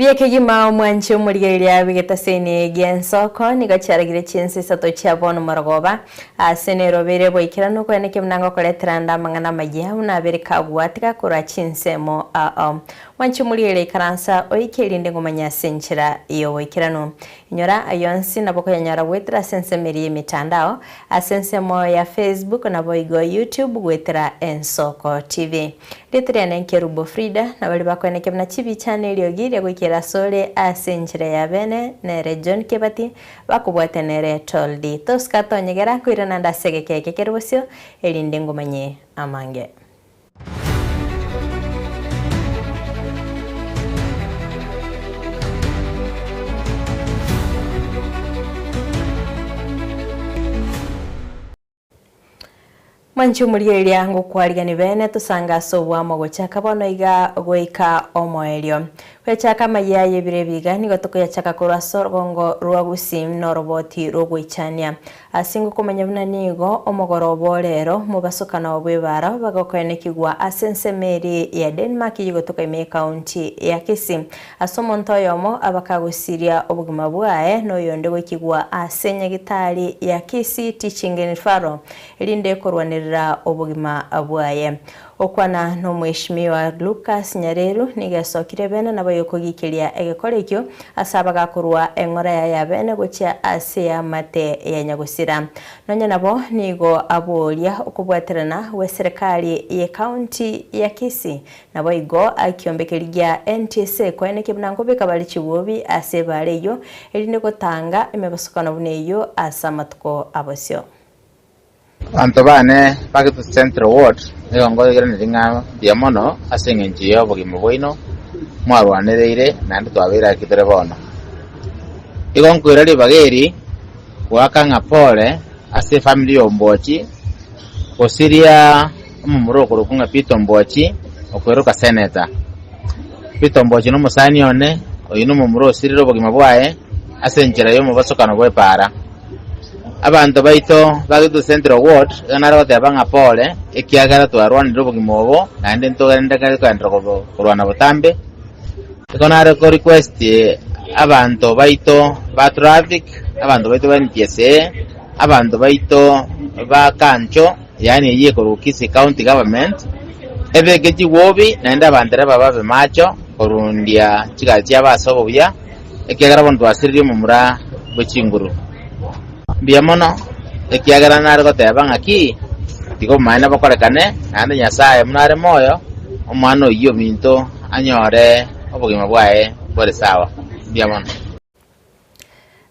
Kigima mwanchi umurigeria bigetaseni gensoko nigacharagire chinsi sato chabona maragoba asenero bere boikirano kwene kimnango koletranda mangana majiau na bere kagwatika kura chinsemo mwanchi umurigeria karansa oikerinde ngomanya senchira iyo boikirano inyora ayonsi naboko yanyara wetra sensemeri mitandao asensemo ya Facebook na boigo YouTube wetra ensoko TV litriane Kerubo Frida na bali bakwene kimna chibi channel yogire gwikira sole asenchira ya bene nere John Kebati bakubwate nere toldi toskato nyegera kwirana ndasege keke kerwosyo elinde ngomanye amange Manchu murigeria yangu kwaligani bene tusanga sobwa mogocha kabono iga goika omoelio kwechaka mayaye birebiga nigo tokoyachaka kurwa sorgongo rwagusim noroboti rogwichania asingo kumenya buna nigo omogorobo rero mubasukana obwebara bagokwene kigwa asensemeri ya Denmark yigo tokaime county ya Kisii asomonto yomo abakagusiria obugima bwae no yonde gwikigwa asenya gitari ya Kisii teaching and faro elinde korwanirira obugima bwae okwana no mweshimiwa Lucas Nyareru nigasokire bene nabayokogikiria egekorekyo asabaga kurwa engora ya bene gocha ase ya mate ya nyagusira nonya nabo nigo aboria okubwaterana we serikali ya county ya Kisii nabo igo akiombekeria NTSA kwene kibnango bekabali chibobi ase bareyo elinde gotanga imebasukana buneyo asamatuko abosyo Antobane paketu Central Ward ngo igere ndinga diamono asengenjiyo bugimo bwino mwarwanereire nandi twabira kitere bono igonkwira libageri wakanga pole ase family ombochi osiria umumuroko rukunga Pito Mbochi okweruka senator Pito Mbochi no musani one oyino mumuro osiriro bugimo bwae asenjera yo mubasokano bwepara abantu baito bagitu Central Ward ganaro tebanga pole ekiagara twarwanira obugimobo nande ntogenda kali kwandira kurwana butambe ikonare ko request abantu baito ba traffic abantu baito ba NTSA abantu baito ba kancho yani iye ko Kisii county government ebegeti wobi nande abandere bababe macho korundia chigati abasobo bya ekiagara bontu asirire mumura bwechinguru biamono ekiagara nare gotebanga ki tigo maana bakorekane nande nyasaye munare moyo omwana oyo minto anyore obugima bwae bore sawa biamono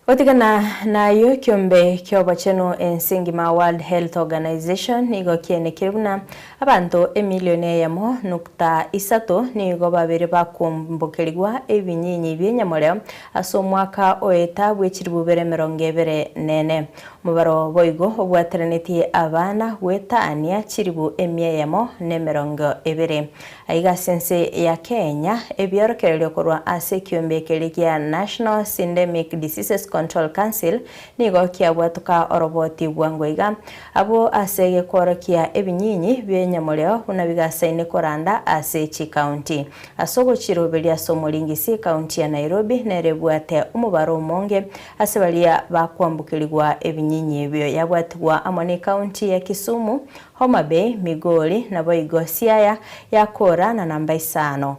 otigana nayo kyombe kyobo cheno ensingima World Health Organization nigo kiene kiruna abantu emilione yamo nukta isato nigo babere bakumbukirirwa ebinyinyi byenyamore aso mwaka oeta bwechiribubere merongebere nene mubaro boigo obwateraneti abana wetania chiribu emye yamo ne merongo ebere aiga sense ya Kenya ebyorokereryo korwa ase kyombe kelikia National Syndemic Diseases Control Council nigo kiabwatuka oroboti bwangwega abo asege kworokia ebinyinyi byenyamureo unabigasaine koranda ase chi county asogo chirobelia somolingisi county ya Nairobi nerebwate umubaro umonge asebalia bakwambukirwa ebinyinyi byo yabwatwa amone county ya Kisumu Homa Bay Migori na boigo Siaya yakora na namba 5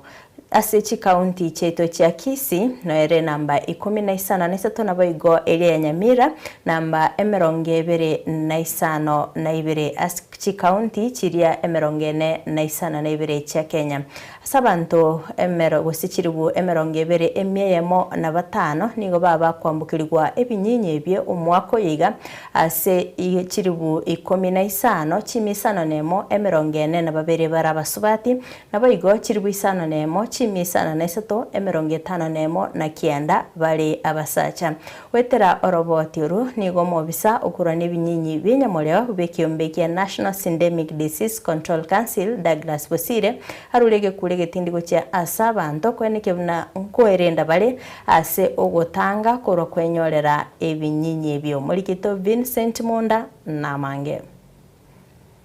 Asechi county cheto cha Kisii no ere namba 15 na boigo ere ya Nyamira namba emerongebere naisano na ibere Asechi county chiria emerongene naisana na ibere cha Kenya sabanto emero gosichiribu emerongebere emyemo na batano nigo baba kwambukirwa ebinyinyi ebye umwako yiga ase ichiribu 15 chimisano nemo emerongene na babere barabasubati na boigo chiribu isano nemo chimisana nesato emeronge 5 nemo na kianda bali abasacha wetera oroboti ru nigo mobisa okurana ebinyinyi byenyamoreo bekiyombekia National Syndemic Disease Control Council Douglas Bosire arulege kulege tindigo cha asabanto kwene kebuna nkoerenda bale ase ogotanga koro kwenyorera ebinyinyi ebyo mulikito Vincent Monda namange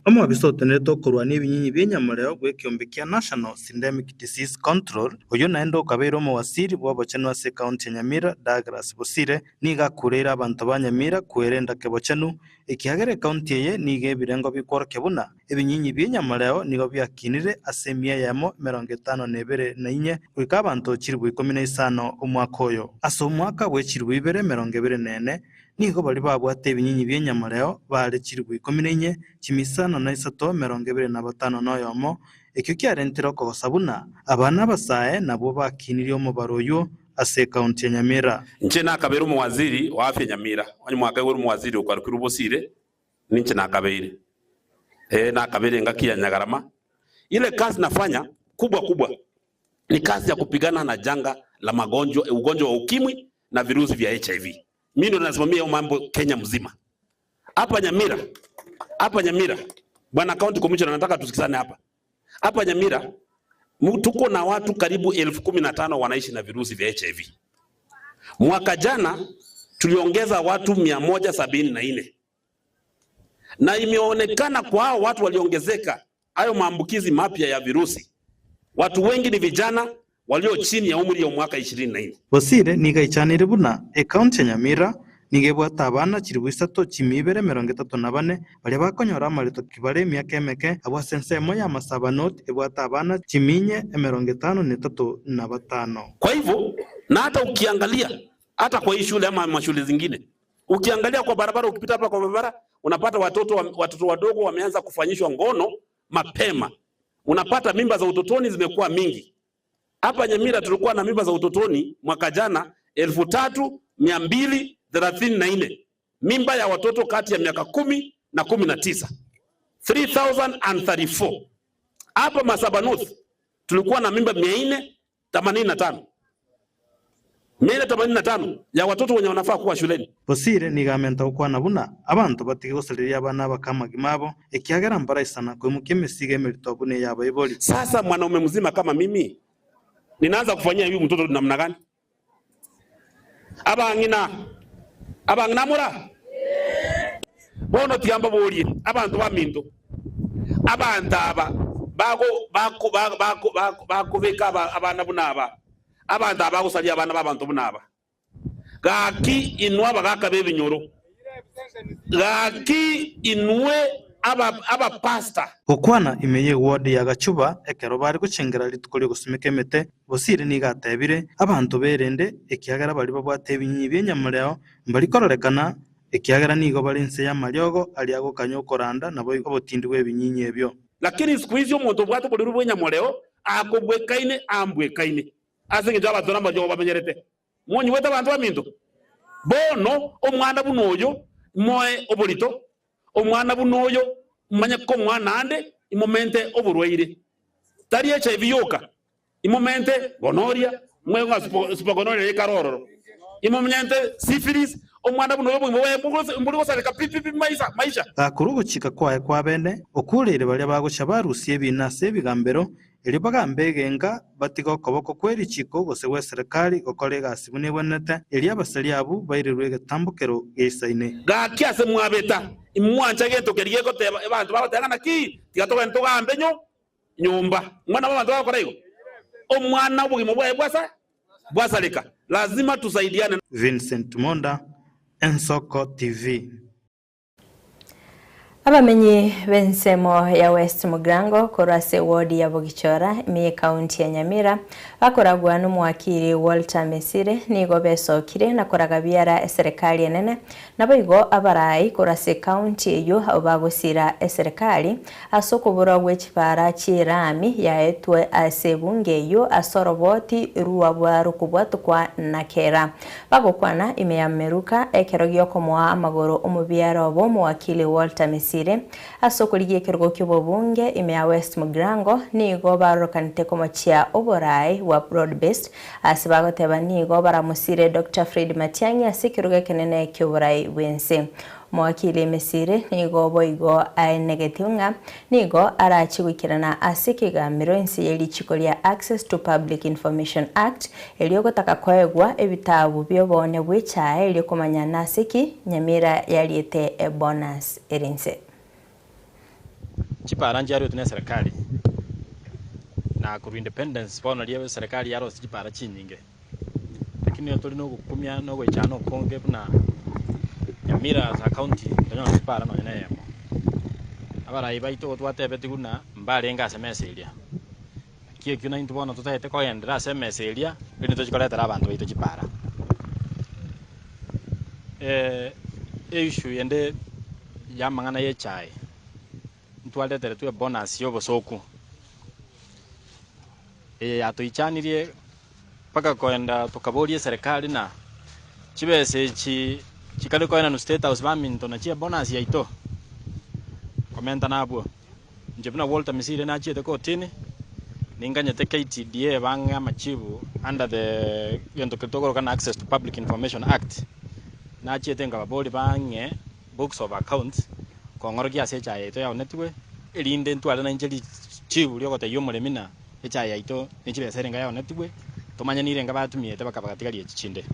Omo bisotenere tokorwa n'ebinyinyi by'enyamuliro bw'ekiombe kia National Syndemic Disease Control oyo naende okabeire omowaziri bw'obochenu ase county ya Nyamira Douglas Bosire niga kurera abantu ba Nyamira kwerenda kebochenu ekiagere county eye niga ebirengo bikworokia buna ebinyinyi by'enyamuliro nigo byakinire ase emia yamo 54 goika abantu chiribwa 15 omwaka oyo ase omwaka bw'echiribwa 2024 nigo bari babwate ebinyinyi by'enyamuliro bare chiribwa 14 chimisano na 325 noyomo ekyo kiarentera okogosa buna abana basae nabo bakinire omubaro oyo ase county ya Nyamira. Nche nakabere omwaziri wa afya Nyamira onye mwaka wori omwaziri okwarukira Bosire ninche nakabere nakabere ngakia Nyagarama. Ile kazi nafanya kubwa ni kazi ya kupigana na janga la ugonjwa wa ukimwi na virusi vya HIV. Mimi ndo nasimamia mambo Kenya mzima. Hapa Nyamira bwana county commissioner, nataka tusikizane hapa. Hapa Nyamira tuko na watu karibu 15,000 wanaishi na virusi vya HIV. Mwaka jana tuliongeza watu 174. Na imeonekana kwa hao watu waliongezeka hayo maambukizi mapya ya virusi. Watu wengi ni vijana walio chini ya umri ya mwaka 24. Bosire niga ichanire buna county ya Nyamira nigebwata abana chiribwa 3 chimibere 34 bali bakonyora amarito kibare emyaka emeke abwa sensemo ya masabanoti ebwata abana chiminye 53. Kwa hivyo na hata ukiangalia hata kwa hii shule ama mashule zingine, ukiangalia kwa barabara, ukipita hapa kwa barabara unapata watoto wadogo wameanza kufanyishwa ngono mapema. Unapata mimba za utotoni zimekuwa mingi. Hapa Nyamira tulikuwa na mimba za utotoni mwaka jana 3234. Mimba ya watoto kati ya miaka 10 na 19. 3034. Hapa Masabanuth tulikuwa na mimba 485. 485 ya watoto wenye wanafaa kuwa shuleni. Bosire nigamenta ukwana buna abantu batige gusaliria abana bakamagimabo ekiagera mbara isana kwe mukemesiga emerito bune yaba iboli. Sasa mwanaume mzima kama mimi ninaanza kufanyia huyu mtoto namna gani? Abangina mura bono tiamba boli abantu baminto abantu aba bako beka abana bunaba abantu abagusalia abana babantu bunaba gaki inwa bagaka bebinyoro gaki inwe aba pasta okwana imeye ward ya Gachuba ekero bari gucengera litukuri gusumika emete. Bosire nigatebire abantu berende ekiagara bari babwate ebinyinyi by'enyamuliro mbali kororekana ekiagara nigo bari nse ya maryogo ali ago kanyo koranda nabo obotindi bw'ebinyinyi ebyo. Lakini siku hizo omuntu bwate buli rubwenyamuliro akobwekaine ambwekaine asinge jaba dona majo bamenyerete mwonyi weta abantu baminto bono omwana bunoyo moe obolito omwana bunoyo manya ko mwana ande imomente oburwaire tari HIV yoka imomente gonoria mwenga spogonoria yekarororo imomente syphilis omwana bunoyo mburi gosareka pipi maisha akurugo chika kwa bene okurire bali bagusha barusi ebinase bigambero eri bagambegenga batigo koboko kweri chiko gose gwe serikali gokorega asibune bwenete eri abasali abu bairerwe getambukero geisaine gakiase mwabeta imwancha gento keriye goteba abantu babatagana ki tigatoka ntogambenyo nyumba mwana babantu bakora hiyo omwana bugimo bwasaleka lazima tusaidiane. Vincent Monda, Ensoko TV. Abamenyi b'ensemo ya West Mugrango korase ward ya Bogichora emiye county ya Nyamira bakoragwa n'umwakiri Walter Mesire nigo besokire nakoraga byara serikali enene naboigo abarayi korase county eyo abagosira serikali asokobora gwekipara kirami yaetwe asebungeyo asoroboti ruwa rukubwatu kwa nakera bagokwana imeyameruka ekerogyo komwa amagoro omubyara obo mwakili Walter Mesire asokoligie kirgo cy'obubunge imya West Mugrango nigo barokanite komachia oborai wa broad based asibagoteba nigo baramusire Dr. Fred Matiang'i asikirgo kenene cy'oborai wense mwakili Mesire nigo boigo negative nigo arachigwikirana asikigamiro insi yeli chikolia Access to Public Information Act eliogotaka kwegwa ebitabu byobone bwichae elikomanya nasiki Nyamira yaliete bonus erinse. chipara njari tune serikali na ku independence bono liye serikali yaro chipara chinyinge lakini tuli no kukumia no gwechano konge buna Nyamira za county ndio chipara no nyene abara ibaito twatebeti kuna mbale ngase meselia kiyo kina into bono tutete ko yendera se meselia bino tuchikoleta abantu baito chipara issue yende yamangana ye chai ntwalete tere tu bonus yo bosoku atoichanirie paka koenda tukaborie serikali na chibese chikale koenda no state house baminto na chia bonus yaito komenta nabwo njebuna Walter Misiri na chiete kotini ninganyete KTDA banga machibu under the yonto kitogoro kana Access to Public Information Act na chiete ngababoli bange books of accounts kongorokia secha yaito ya netwe elinde ntwala na njeli chibu lyo kote yomulemina echa yaito nichibe serenga ya netwe tomanya nirenga batumie tebaka bakatikali echichinde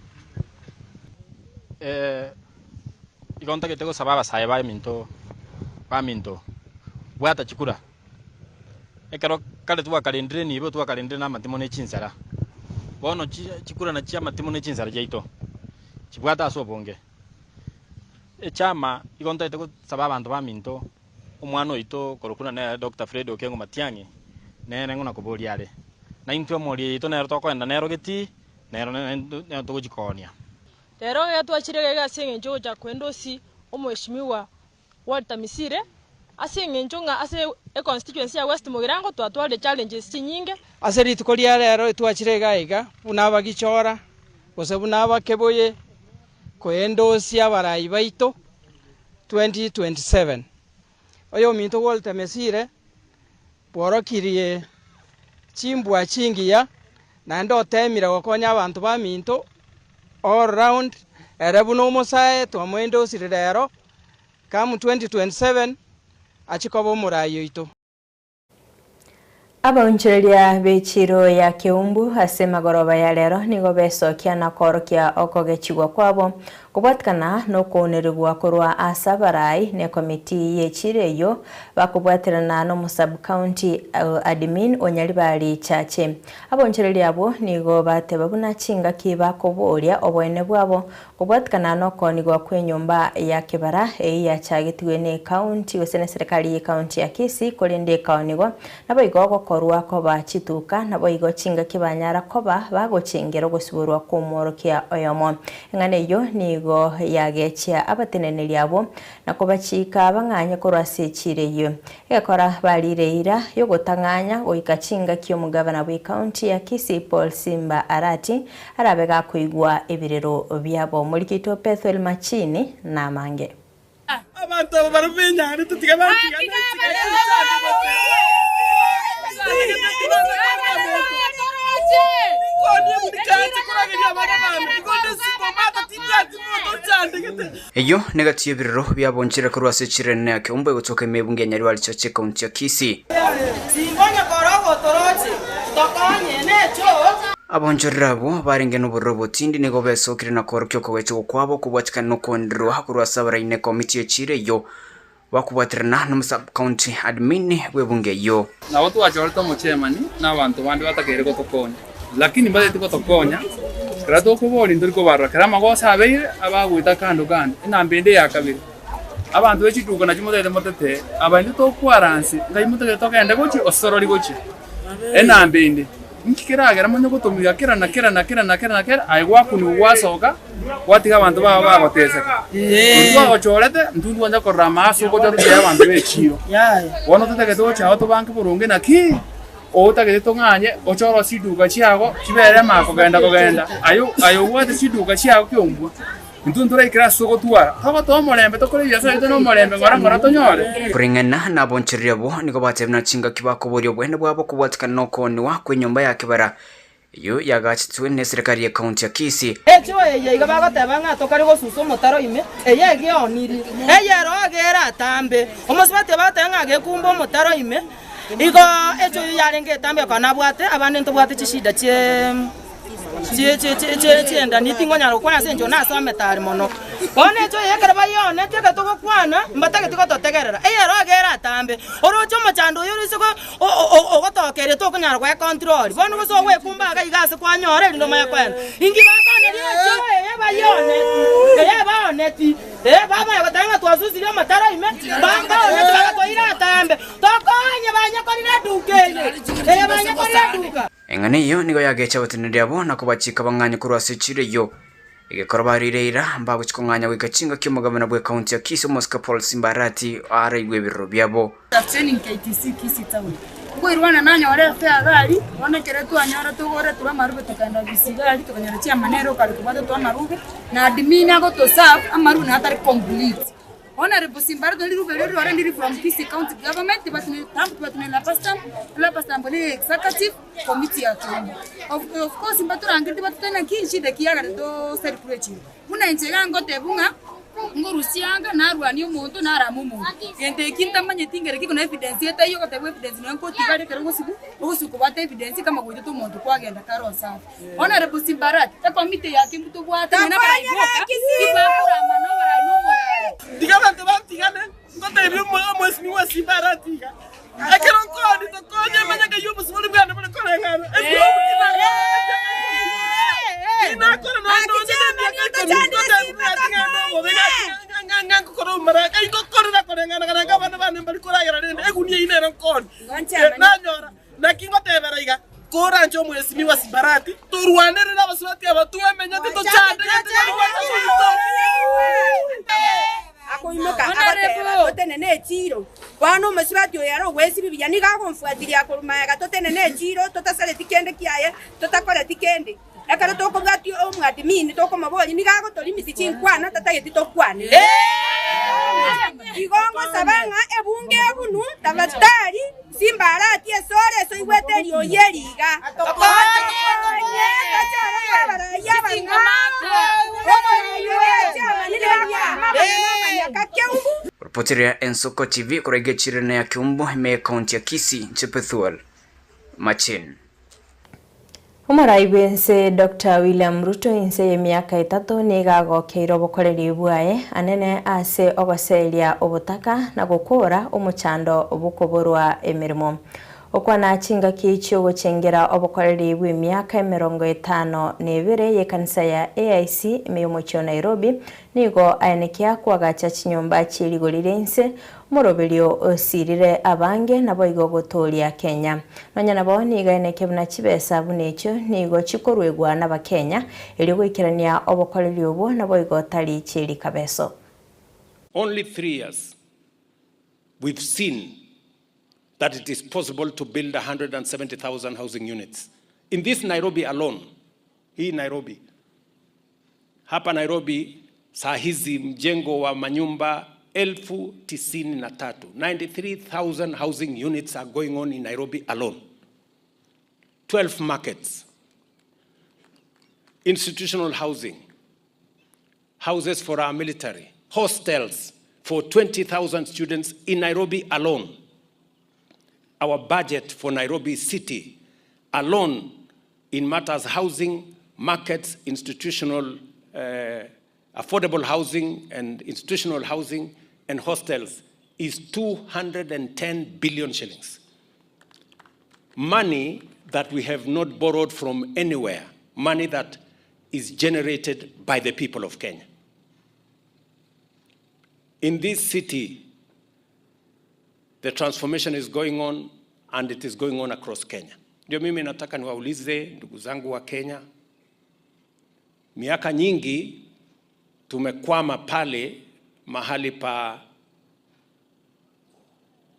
ikonta ketego sababa saye baminto bwata chikura ekero kale tuwa kalendire nibo tuwa kalendire na matimo ne chinsara bono chikura na chia matimo ne chinsara jaito chibwata asobonge echama ikonta ketego sababa bantu baminto omwana oito korokuna na Dr. Fred Okengo Matiang'i nere ngona kuboliare na intwe mori ito nero tokwenda nero geti nero nero tugujikonia rero yatwachire gase njo ja kwendosi omweshimiwa Walter Misiri ase ngenjonga ase constituency ya West Mugirango twatwale challenges chinyinge ase ritukolia rero twachire gaiga bunaba gichora gose bunaba keboye kwendosi abarai baito 2027 oyo minto Walter Misiri borokirie chimbwa chingiya na ndo temira gokonya abantu ba minto all round erebuno omosae twamwendo sirero kamu 2027 achikobo murayo ito Abaunchiria bechiro ya Kiumbu asema goroba ya lero nigo besokia na korokia okogechigwa kwabo kubwatikana no kuonerwa kurwa asabarai ne komiti yechireyo bakubwatirana no sub county admin onyalibali chache abaunchiria abo nigo bateba buna chinga kiba kuboria obwene bwabo kubwatikana no konigwa kwenyumba ya Kibara ya chagitwe ne county wesene serikali ya county ya Kisii kolende kaonigwa nabo igogo korwa ko bachituka nabo igo chinga kibanyara koba bagochingero gosiburwa kumorokia oyomo ngane yo nigo yagechia abateneneri abo nako bachika banganya korwase chireyo ekora balireira yo gotanganya goikachinga kyo mugabana wa county ya Kisii Paul Simba Arati arabega kuigwa ebirero byabo mulikito Bethel Machini na mange abantu barumenya ntutiga bantiga eyo negatiye biriro byabonjira kurwase chirene yake umbe gutoka mebunge nyari chache county ya Kisii simbonye korogo toroche tokanye necho abonjirabo barenge no buroboti ndi nego besokire na korokyo kowecho kwabo kubwatika no kondro hakurwa sabaraine committee yechireyo bakubwatirana no sub county admin webunge yo na watu wachorto mochemani na abantu bandi batakere gotokonya lakini bade tikotokonya krato kuboli nduriko barra krama gosa abeire abagwita kando kandi inambende yakabiri abantu bechituka na chimotete motete abandi to kwaransi ngayimutete tokende gochi osorori gochi enambende nkikiragera munyo gutumira kera aigwa kunu wasoka watiga abantu baba bagoteseka ndwa gochorete ndundu anja korama so gojo ya abantu bechiro wono tutege to cha to banki burunge naki otagete tonganye ochoro siduka chiago chibere mako genda ayo wate siduka chiago kyombwa ndundura ikraso gotwara haba to molembe to kore yasa ito no molembe ngora tonyore kuringana na bonchiriabo niko batebna chinga kibako borio bwene bwabo kubwatikana no koni wa kwenyumba ya Kibara yo yagachitwe ne serikali ya county ya Kisii echo ye igabaga tabanga tokari go suso motaro ime eye gioniri eye rogera tambe omosbate batanga gekumbo motaro ime igo echo yarenge tambe kana bwate abane ntobwate chishida chienda nitingo nyaro kwa senjo na some tari mono one jo yekere bayone teke to kwana mbatake tiko to tegerera eyero agera tambe orocho machando yuri siko ogotokere to kunyaro kwa control bono go so we kumbaga igase kwa nyore ndo maya kwena ingi bakane jo yebayone yebayone ti baba yabatanga twasusiria matara ime banga one twaga to ira tambe tokonye banya korira dukele banya korira duka engane iyo nigo yagecha batinira abo nakubachika banganya kurwase chire yo igekora barireira mbago chikonganya wikachinga kyomugabana bwe county ya Kisii Mosca Paul Simbarati araigwe biro byabo training KTC Kisii town kwirwana nanyore fya gari onekere tu anyara tugore tura marube tukanda bisigari tukanyara chia manero kali kubata tu marube na admin ago to serve amaru na atari complete Honorable Simbarati ndiri rubero ndiri from Kisii County government but la pastam boni executive committee ya Kiambu of course mbatura angiti batena kinshi de kiyaga do celebrate una inchega ngote bunga ngorusianga narwani umuntu naramu umuntu ente kinta manye tingere kiko na evidence yeta yo kote evidence nko tigare kero usiku bata evidence kama goito tu muntu kwagenda karo safi Honorable Simbarati ta committee ya kimbuto bwata na baiboka ibakura manobara no digamente bantigane ngote byo mwesi wa Simbarati akero nkoni to konye manya ke yubu smoli bwana bwana kora ngana ina kora no kora njo mwesi wa Simbarati turwanere na baswati abatuwe menyate to chande akoimoka abatera totenene chiro bano mesibati oyaro wesi bibya niga konfuatiria kurumaya gatotenene chiro totasale tikende kiaye totakora tikende ekara toko gati omwadimini toko mabonyi niga gotolimisi chinkwana tatageti tokwane igongo sabanga ebunge ebunu tabatari Simbarati esore so igweteri oyeriga Reporteria Ensoko TV kurege chirene ya Kiumbu me county ya Kisii Chepethual Machin. Umuraibense Dr. William Ruto inse ya miaka 3 nigago keiro bokoreri bwaye anene ase ogoseria obutaka na gukora umuchando obukoborwa emirimo okwana chinga kicho gochengera obukoreri bwe miaka 52 ye kanisa ya AIC meyomocho Nairobi nigo ayenekia kwagacha chinyomba chirigolirense murobelio osirire abange nabo igogotoria Kenya nonya nabo niga eneke buna chibesa bunecho nigo chikorwegwa na bakenya eri gwikirania obukoreri obo nabo igotari chiri kabeso. Only 3 years we've seen that it is possible to build 170,000 housing units. In this Nairobi alone, hapa Nairobi, saa hizi mjengo wa manyumba 93,000. 93,000 housing units are going on in Nairobi alone. 12 markets, institutional housing, houses for our military, hostels for 20,000 students in Nairobi alone. Our budget for Nairobi City alone in matters housing, markets, institutional, affordable housing and institutional housing and hostels is 210 billion shillings. Money that we have not borrowed from anywhere, money that is generated by the people of Kenya. In this city, the transformation is going on and it is going on across Kenya. Ndio mimi nataka niwaulize ndugu zangu wa Kenya, miaka nyingi tumekwama pale mahali pa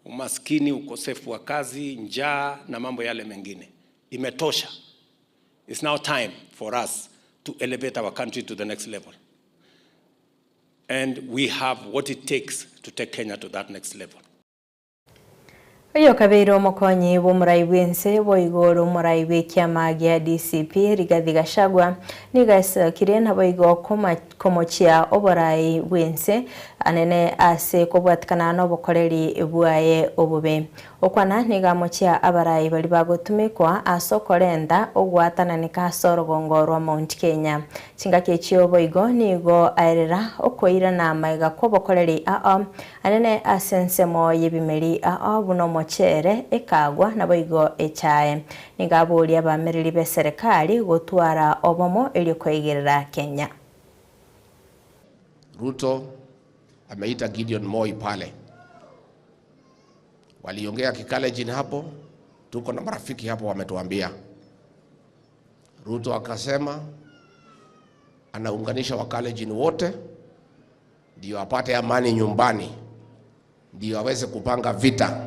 umaskini, ukosefu wa kazi, njaa na mambo yale mengine. Imetosha. It's now time for us to elevate our country to the next level. And we have what it takes to take Kenya to that next level. Oyo kabeiro mokonyi b'omurai bwense boigoro murai bw'ekiama gya DCP Rigathi Gachagua nigasakire naboigo komochia oborai bwense anene ase kobwatikana n'obukoreri bwaye obube okwana nigamochia abarai bali bagotumikwa asokorenda ogwatananika sorogongo rwa Mount Kenya chingake chio boigo nigo aerera okoira na maiga kobokoreri anene asensemo yebimeri buno mochere ekagwa naboigo echae nigaburia bamereri be serikali gotwara obomo ili kwegerera Kenya. Ruto ameita Gideon Moi pale, waliongea Kikalejin hapo, tuko na marafiki hapo wametuambia. Ruto akasema anaunganisha Wakalejin wote ndio apate amani nyumbani, ndio aweze kupanga vita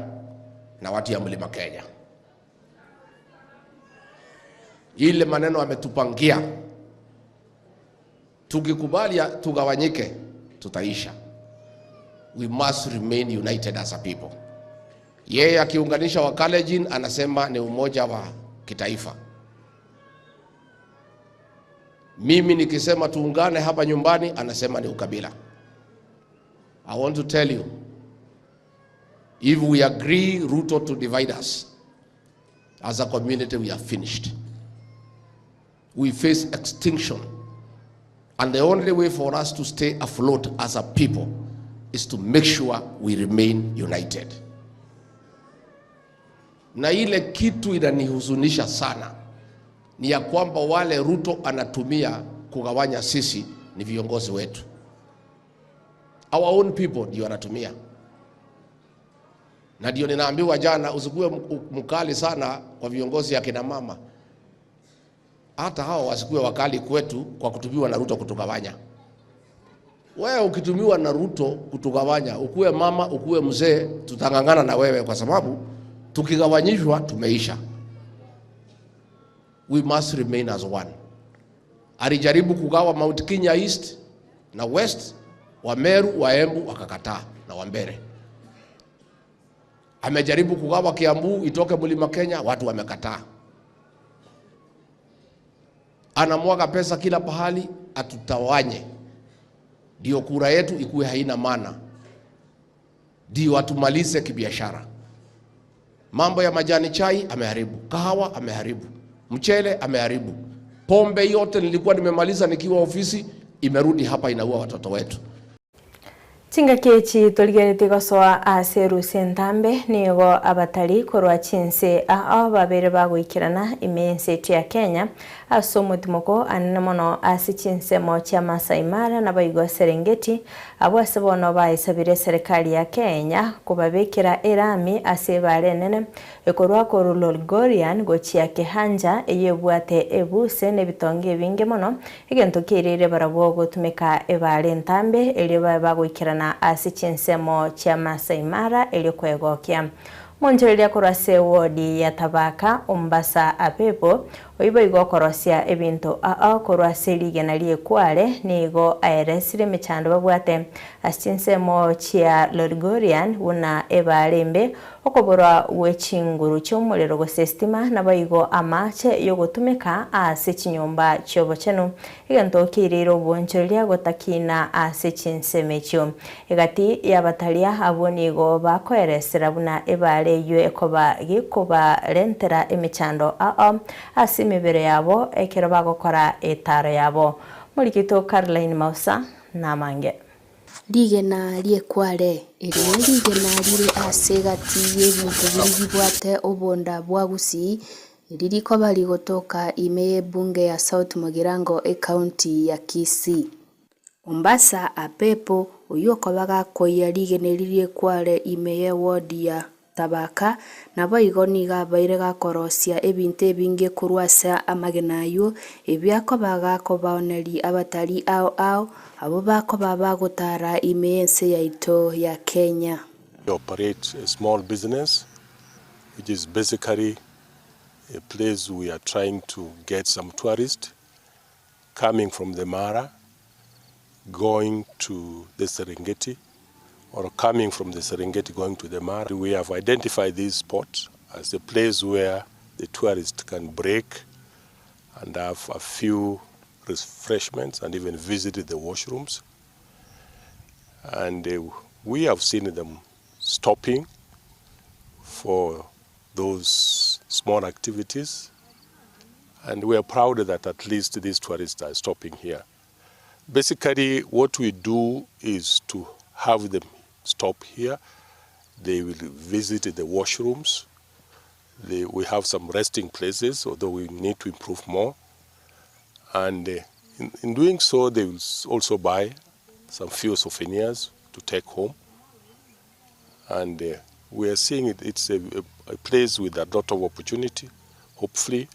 na watu ya Mlima Kenya. Ile maneno ametupangia, tukikubali tugawanyike tutaisha. We must remain united as a people. Yeye akiunganisha Wakalejin anasema ni umoja wa kitaifa. Mimi nikisema tuungane hapa nyumbani anasema ni ukabila. I want to tell you, if we agree Ruto to divide us, as a community we are finished. We face extinction. And the only way for us to stay afloat as a people is to make sure we remain united. Na ile kitu inanihuzunisha sana ni ya kwamba wale Ruto anatumia kugawanya sisi ni viongozi wetu. Our own people ndio anatumia. Na ndio ninaambiwa jana usikuwe mkali sana kwa viongozi ya kina mama. Hata hao wasikuwe wakali kwetu kwa kutumiwa na Ruto kutugawanya. Wewe ukitumiwa na Ruto kutugawanya, ukuwe mama, ukuwe mzee, tutangangana na wewe kwa sababu tukigawanyishwa tumeisha. We must remain as one. Alijaribu kugawa Mount Kenya East na West, Wameru, Waembu wakakataa na Wambere. Amejaribu kugawa Kiambu itoke Mlima Kenya, watu wamekataa. Anamwaga pesa kila pahali atutawanye. Ndio kura yetu ikuwe haina maana. Ndio atumalize kibiashara. Mambo ya majani chai ameharibu, kahawa ameharibu, mchele ameharibu. Pombe yote nilikuwa nimemaliza nikiwa ofisi imerudi hapa inaua watoto wetu. Chinga kechi toligerete gosoa aseru sentambe nigo abatari korwa chinse babere bagwikirana imense ya Kenya asomutmoko annamono asichinse mo cha Masai Mara na baigo Serengeti abwase bono baisabire serikali ya Kenya kubabekira erami asebare nene ekorwa ko Lolgorian gochia kehanja eyebwate ebuse nebitonge binge mono egento kirire barabo gotumeka ebare ntambe ere bagwikirana asichinsemo cha Masai Mara elikwegokya monjeria korase wodi ya Tabaka Ombasa apepo oibo igokorosia ebinto korase ligenalie kwale nigo aeresire mechando babwate asichinsemo cha Lolgorian una ebalembe okobora wechinguru cyomurero gosestima nabaigo amache yogotumeka asichinyomba cyobocheno igento kiriro bonjeria gotakina asichinsemechyo egati yabatalia abonigo bakoeresera buna ebale yo ekoba gikoba rentera emechando asimibere yabo ekero bagokora etaro yabo mulikito Caroline Mausa na mange ligena liekware eri ligena lire asegati yebintu biribwate obonda bwagusi ririko bali gotoka ime bunge ya South Mugirango county ya Kisii. Mombasa apepo uyoko baga koya ligena lirie kware ime wodi ya Tabaka nabo igoniga baire gakorosia ebinte binge kurwasa amagenayo ebyako baga kobaoneri abatari ao abo bako baba gutara imense yaito ya Kenya. We operate a small business which is basically a place we are trying to get some tourists coming from the Mara going to the Serengeti or coming from the Serengeti going to the Mara. We have identified this spot as a place where the tourists can break and have a few refreshments and even visit the washrooms. And we have seen them stopping for those small activities. And we are proud that at least these tourists are stopping here. Basically, what we do is to have them stop here. They will visit the washrooms. We have some resting places, although we need to improve more. And in doing so, they will also buy some few souvenirs to take home. And we are seeing it's a place with a lot of opportunity. Hopefully,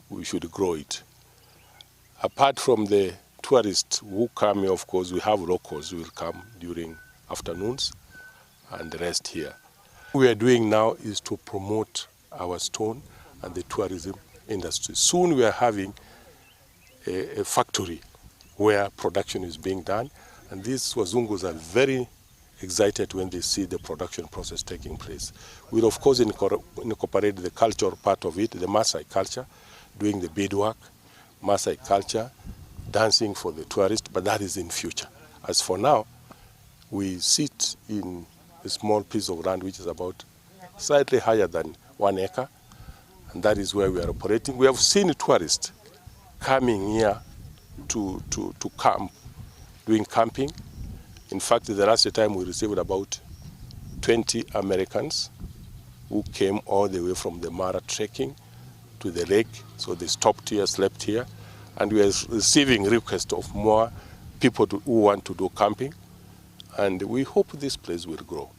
we should grow it. Apart from the tourists who come here, of course, we have locals who will come during afternoons and rest here. What we are doing now is to promote our stone and the tourism industry. Soon we are having a factory where production is being done, and these Wazungus are very excited when they see the production process taking place. We'll of course incorporate the cultural part of it, the Maasai culture, doing the beadwork, Maasai culture, dancing for the tourists, but that is in future. As for now, we sit in a small piece of land which is about slightly higher than 1 acre, and that is where we are operating. We have seen tourists coming here to camp, doing camping. In fact, the last time we received about 20 Americans who came all the way from the Mara trekking to the lake. So they stopped here, slept here, and we are receiving requests of more people who want to do camping, and we hope this place will grow.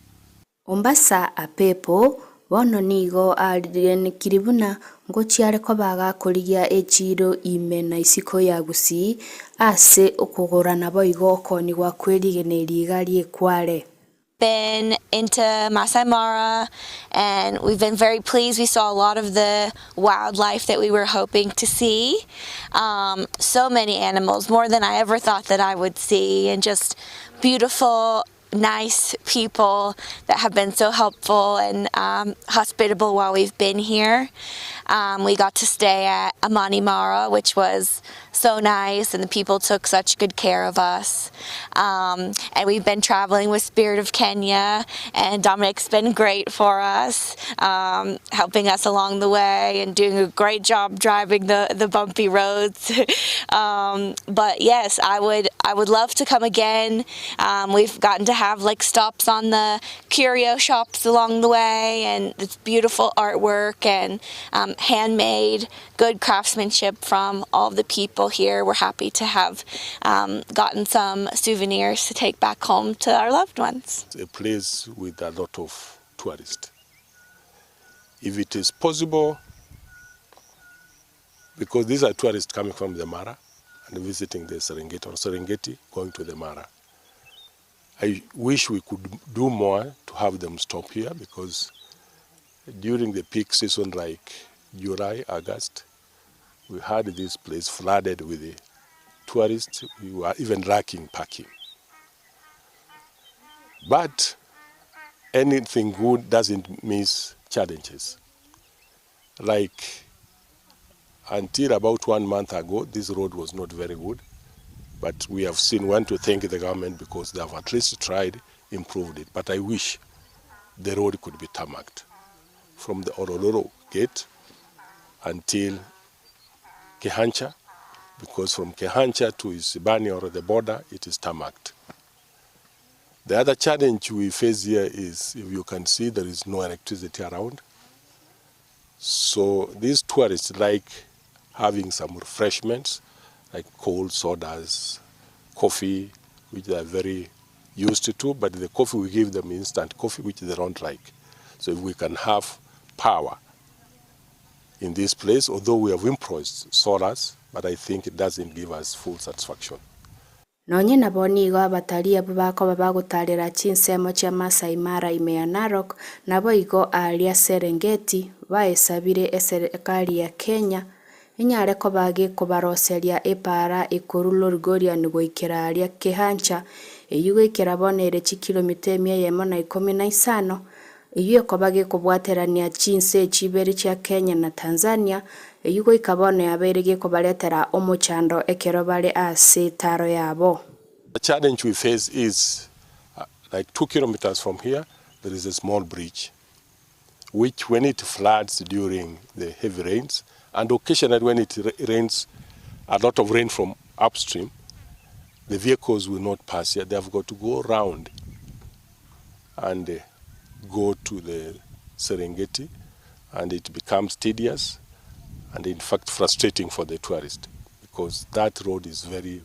Ombasa apepo bono nigo alien kiribuna ngochiare ko baga koligia echiro ime na isiko ya Gusii ase okugorana boigo koni gwa kwerigeneri gali ekware. Been into Masai Mara, and we've been very pleased. We saw a lot of the wildlife that we were hoping to see. So many animals, more than I ever thought that I would see, and just beautiful, nice people that have been so helpful and hospitable while we've been here. We got to stay at Amani Mara, which was so nice, and the people took such good care of us. And we've been traveling with Spirit of Kenya, and Dominic's been great for us, helping us along the way and doing a great job driving the bumpy roads. But yes, I would love to come again. We've gotten to have like stops on the curio shops along the way, and it's beautiful artwork and handmade, good craftsmanship from all the people here. We're happy to have gotten some souvenirs to take back home to our loved ones. It's a place with a lot of tourists. If it is possible, because these are tourists coming from the Mara and visiting the Serengeti, or Serengeti going to the Mara, I wish we could do more to have them stop here, because during the peak season like July, August, we had this place flooded with the tourists. We were even lacking parking. But anything good doesn't miss challenges. Like until about 1 month ago, this road was not very good. But we have want to thank the government, because they have at least tried, improved it. But I wish the road could be tarmacked from the Oroloro gate until Kehancha, because from Kehancha to Isibani or the border, it is tarmacked. The other challenge we face here is, if you can see, there is no electricity around. So these tourists like having some refreshments, like cold sodas, coffee, which they are very used to, but the coffee we give them instant coffee, which they don't like. So if we can have power in this place, although we have improvised solars, but I think it doesn't give us full satisfaction. Nonye naboni igo abatari abo bako bagutarira chinsemo cha Masai Mara ime Narok, nabo igo alia Serengeti baesabire serikali ya Kenya inyare ko bage ko baroseria epara ikurulo Rugoria nugo ikira alia Kehancha eyugwikira bonere chi kilomita 115 iyo kobage kubwaterania chinse chibere cha Kenya na Tanzania eyugo ikabone yaberege kobaletera omuchando ekero bale ase taro yabo. The challenge we face is like 2 kilometers from here there is a small bridge which when it floods during the heavy rains and occasionally when it rains a lot of rain from upstream, the vehicles will not pass here. They have got to go around and go to the Serengeti, and it becomes tedious and in fact frustrating for the tourist because that road is very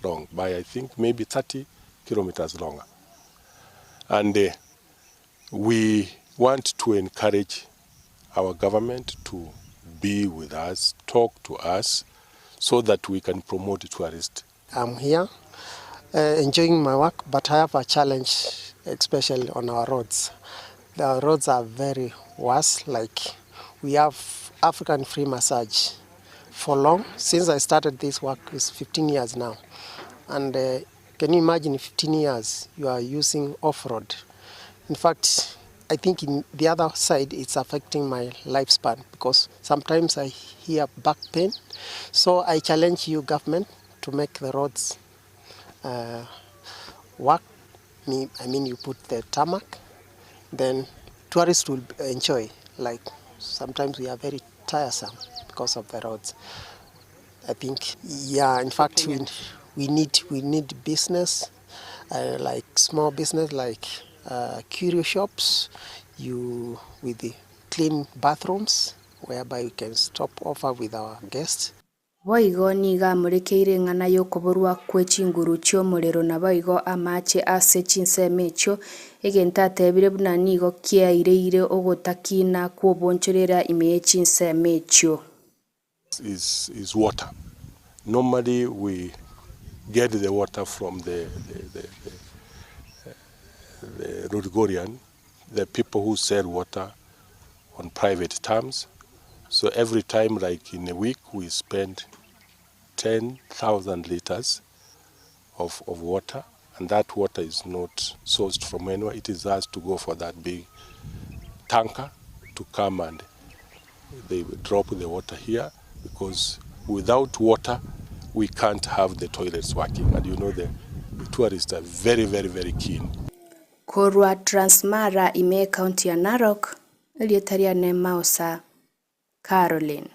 long, by I think maybe 30 kilometers longer. And we want to encourage our government to be with us, talk to us, so that we can promote tourists. I'm here enjoying my work, but I have a challenge, especially on our roads. The roads are very worse, like we have African free massage for long. Since I started this work, it's 15 years now. And can you imagine 15 years you are using off-road? In fact, I think in the other side, it's affecting my lifespan because sometimes I hear back pain. So I challenge you, government, to make the roads work. I mean, you put the tarmac, then tourists will enjoy. Like sometimes we are very tiresome because of the roads. I think, yeah, in fact, we need business, like small business, like curio shops, with the clean bathrooms whereby we can stop over with our guests. Boigo niga murekeire ng'ana yokoborwa kwechinguru chio morero na boigo amache ase chinsemecho egentatebire buna nigo kiaireire ogotakina kwoboncherera ime chinsemecho. Is water. Normally we get the water from the Rudgorian, the people who sell water on private terms. So every time, like in a week, we spend 10,000 liters of water, and that water is not sourced from anywhere. It is us to go for that big tanker to come and they drop the water here, because without water, we can't have the toilets working. And you know the tourists are very, very, very keen. Korwa Transmara ime county ya Narok, Elietaria Nemausa, Caroline.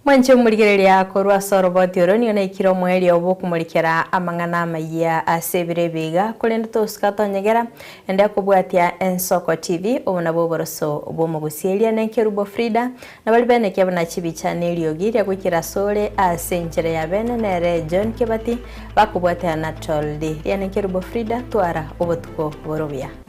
Mwanche murigereria korwa soroboti oroni ona ikiro mweri oboku murikera amangana maya asebire biga kulenda toskato nyegera ende kubwatia Ensoko TV obona boboroso obomugusiria nenkerubo Frida na bali bene kyabona chibi channel yogiria kwikira sole asenjere ya bene nere John Kebati bakubwatia na toldi ya nenkerubo Frida twara obotuko borobia.